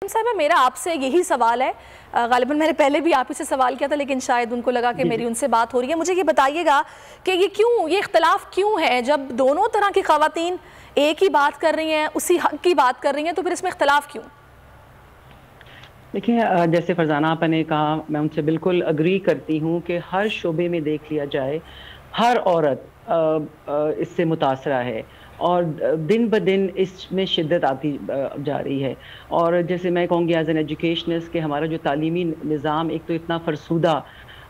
साहिबा मेरा आपसे यही सवाल है, गालिबन मैंने पहले भी आप ही से सवाल किया था लेकिन शायद उनको लगा कि मेरी उनसे बात हो रही है। मुझे ये बताइएगा कि ये इख्तलाफ क्यों है? जब दोनों तरह की ख़वातीन एक ही बात कर रही हैं, उसी हक की बात कर रही हैं, तो फिर इसमें इख्तलाफ क्यों? देखिए, जैसे फरजाना आपा ने कहा, मैं उनसे बिल्कुल अग्री करती हूँ कि हर शोबे में देख लिया जाए, हर औरत इससे मुतासरा है और दिन ब दिन इसमें शिद्दत आती जा रही है। और जैसे मैं कहूँगी एज एन एजुकेशनिस्ट कि हमारा जो तालीमी निज़ाम एक तो इतना फरसूदा,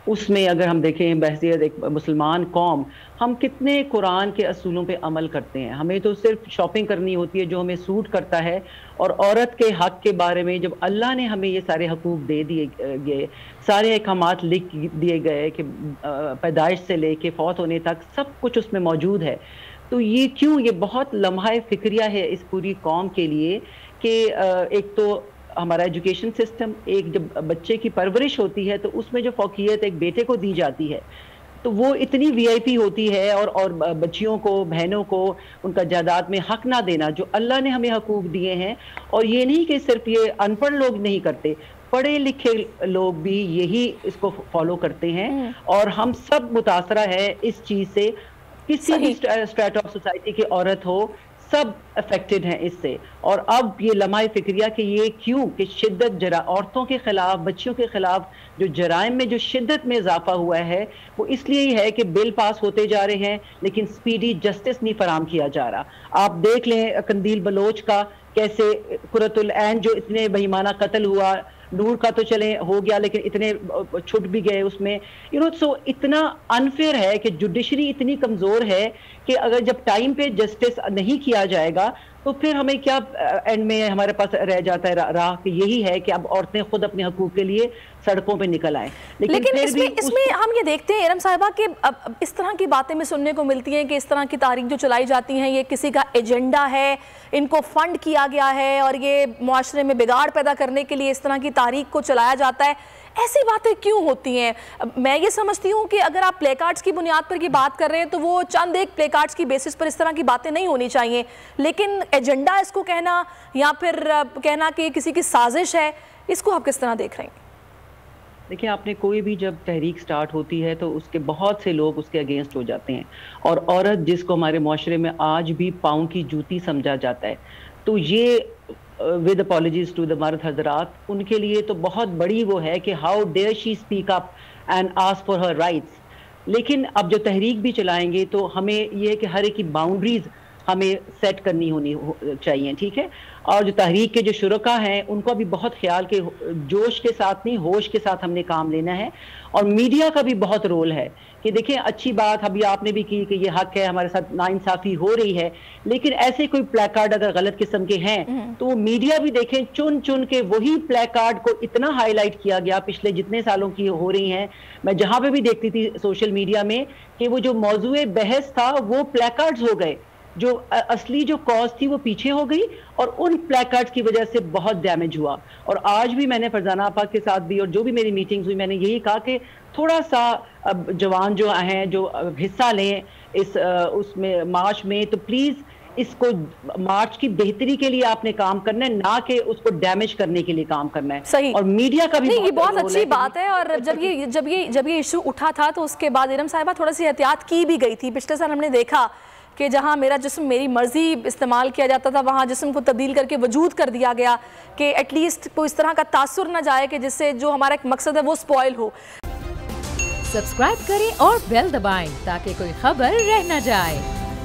उसमें अगर हम देखें बहसियत एक मुसलमान कौम, हम कितने कुरान के असूलों पे अमल करते हैं। हमें तो सिर्फ शॉपिंग करनी होती है जो हमें सूट करता है, और औरत के हक़ के बारे में जब अल्लाह ने हमें ये सारे हकूक़ दे दिए गए, सारे अहकामात लिख दिए गए कि पैदाइश से लेके फौत होने तक सब कुछ उसमें मौजूद है। तो ये क्यों, ये बहुत लम्हा फ़िक्रिया है इस पूरी कौम के लिए कि एक तो हमारा एजुकेशन सिस्टम, एक जब बच्चे की परवरिश होती है तो उसमें जो फ़ौक़ियत एक बेटे को दी जाती है तो वो इतनी वीआईपी होती है, और बच्चियों को, बहनों को उनका जायदाद में हक ना देना जो अल्लाह ने हमें हकूक़ दिए हैं। और ये नहीं कि सिर्फ ये अनपढ़ लोग नहीं करते, पढ़े लिखे लोग भी यही इसको फॉलो करते हैं, और हम सब मुतासरा है इस चीज़ से। किसी भी स्ट्रेट ऑफ सोसाइटी की औरत हो, सब अफेक्टेड हैं इससे। और अब ये लम्हा फ़िक्रिया कि ये क्यों कि शिद्दत औरतों के ख़िलाफ़, बच्चियों के ख़िलाफ़ जो जराइम में जो शिद्दत में इजाफा हुआ है वो इसलिए ही है कि बिल पास होते जा रहे हैं लेकिन स्पीडी जस्टिस नहीं फराम किया जा रहा। आप देख लें कंदील बलोच का, कैसे कुरतुल ऐन जो इतने बेईमाना कत्ल हुआ, नूर का तो चले हो गया लेकिन इतने छुट भी गए उसमें, सो इतना अनफेयर है कि जुडिशरी इतनी कमज़ोर है कि अगर जब टाइम पे जस्टिस नहीं किया जाएगा तो फिर हमें क्या एंड में हमारे पास रह जाता है राह कि यही है कि अब औरतें खुद अपने हकूक़ के लिए सड़कों पे निकल आए। लेकिन इसमें हम ये देखते हैं इरम साहिबा कि अब इस तरह की बातें में सुनने को मिलती हैं कि इस तरह की तारीख जो चलाई जाती हैं ये किसी का एजेंडा है, इनको फंड किया गया है और ये मुआशरे में बिगाड़ पैदा करने के लिए इस तरह की तारीख को चलाया जाता है। ऐसी बातें क्यों होती हैं? मैं ये समझती हूँ कि अगर आप प्ले कार्ड्स की बुनियाद पर की बात कर रहे हैं तो वो चंद एक प्ले कार्ड्स की बेसिस पर इस तरह की बातें नहीं होनी चाहिए, लेकिन एजेंडा इसको कहना या फिर कहना कि किसी की साजिश है, इसको आप किस तरह देख रहे हैं? देखिए, आपने कोई भी जब तहरीक स्टार्ट होती है तो उसके बहुत से लोग उसके अगेंस्ट हो जाते हैं, और औरत जिसको हमारे मुआशरे में आज भी पाँव की जूती समझा जाता है, तो ये विद अपॉलजीज टू द मर्द हजरात, उनके लिए तो बहुत बड़ी वो है कि how dare she speak up and ask for her rights. लेकिन अब जो तहरीक भी चलाएंगे तो हमें ये है कि हर एक की बाउंड्रीज हमें सेट करनी होनी चाहिए, ठीक है। और जो तहरीक के जो शुरका हैं उनको भी बहुत ख्याल के जोश के साथ नहीं, होश के साथ हमने काम लेना है। और मीडिया का भी बहुत रोल है कि देखें, अच्छी बात अभी आपने भी की कि ये हक है, हमारे साथ नाइंसाफ़ी हो रही है, लेकिन ऐसे कोई प्लेकार्ड अगर गलत किस्म के हैं तो मीडिया भी देखें, चुन चुन के वही प्लेकार्ड को इतना हाईलाइट किया गया पिछले जितने सालों की हो रही हैं। मैं जहाँ पे भी देखती थी सोशल मीडिया में कि वो जो मौजूए बहस था वो प्लेकार्ड्स हो गए, जो असली जो कॉज थी वो पीछे हो गई, और उन प्लेकार्ड्स की वजह से बहुत डैमेज हुआ। और आज भी मैंने फरजाना आपा के साथ भी और जो भी मेरी मीटिंग्स हुई, मैंने यही कहा कि थोड़ा सा जवान जो हैं जो हिस्सा लें इस उसमें मार्च में, तो प्लीज़ इसको मार्च की बेहतरी के लिए आपने काम करना है, ना कि उसको डैमेज करने के लिए काम करना है। सही। और मीडिया का भी नहीं, ये बहुत अच्छी बात है। और जब ये इशू उठा था तो उसके बाद इरम साहिबा थोड़ी सी एहतियात की भी गई थी। पिछले साल हमने देखा कि जहां मेरा जिस्म मेरी मर्जी इस्तेमाल किया जाता था, वहां जिस्म को तब्दील करके वजूद कर दिया गया कि एटलीस्ट कोई इस तरह का तासुर ना जाए कि जिससे जो हमारा एक मकसद है वो स्पॉइल हो। सब्सक्राइब करें और बेल दबाएं ताकि कोई खबर रह न जाए।